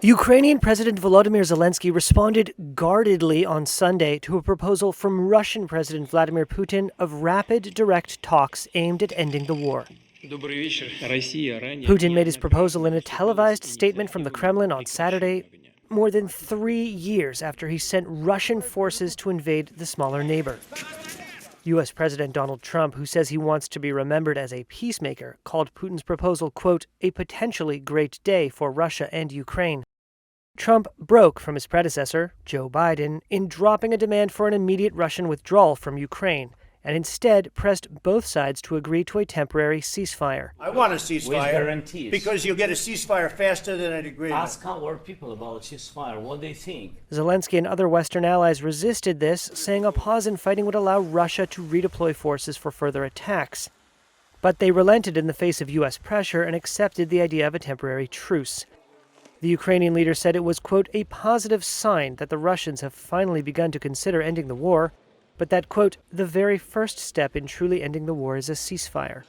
Ukrainian President Volodymyr Zelenskiy responded guardedly on Sunday to a proposal from Russian President Vladimir Putin of rapid, direct talks aimed at ending the war. Putin made his proposal in a televised statement from the Kremlin on Saturday, more than 3 years after he sent Russian forces to invade the smaller neighbor. U.S. President Donald Trump, who says he wants to be remembered as a peacemaker, called Putin's proposal, quote, a potentially great day for Russia and Ukraine. Trump broke from his predecessor, Joe Biden, in dropping a demand for an immediate Russian withdrawal from Ukraine, and instead pressed both sides to agree to a temporary ceasefire. I want a ceasefire with guarantees. Because you'll get a ceasefire faster than an agreement. Ask our people about ceasefire, what they think. Zelensky and other Western allies resisted this, saying a pause in fighting would allow Russia to redeploy forces for further attacks. But they relented in the face of U.S. pressure and accepted the idea of a temporary truce. The Ukrainian leader said it was, quote, a positive sign that the Russians have finally begun to consider ending the war, but that, quote, the very first step in truly ending the war is a ceasefire.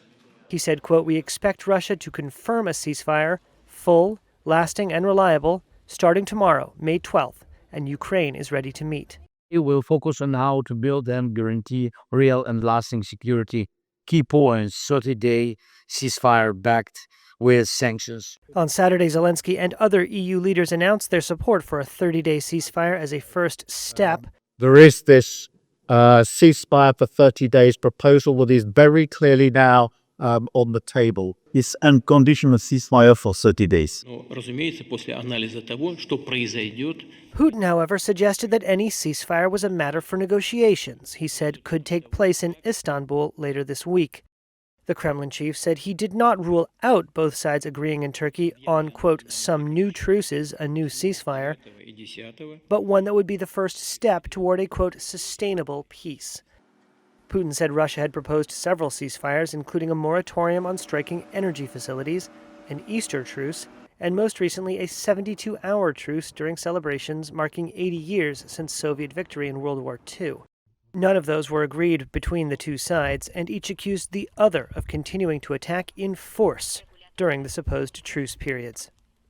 He said, quote, we expect Russia to confirm a ceasefire, full, lasting, and reliable, starting tomorrow, May 12th, and Ukraine is ready to meet. It will focus on how to build and guarantee real and lasting security. Key points, 30-day ceasefire backed with sanctions. On Saturday, Zelensky and other EU leaders announced their support for a 30-day ceasefire as a first step. There is this ceasefire for 30 days proposal that is very clearly now on the table. It's unconditional ceasefire for 30 days. Putin, however, suggested that any ceasefire was a matter for negotiations, he said could take place in Istanbul later this week. The Kremlin chief said he did not rule out both sides agreeing in Turkey on, quote, some new truces, a new ceasefire, but one that would be the first step toward a, quote, sustainable peace. Putin said Russia had proposed several ceasefires, including a moratorium on striking energy facilities, an Easter truce, and most recently a 72-hour truce during celebrations marking 80 years since Soviet victory in World War II. None of those were agreed between the two sides, and each accused the other of continuing to attack in force during the supposed truce periods.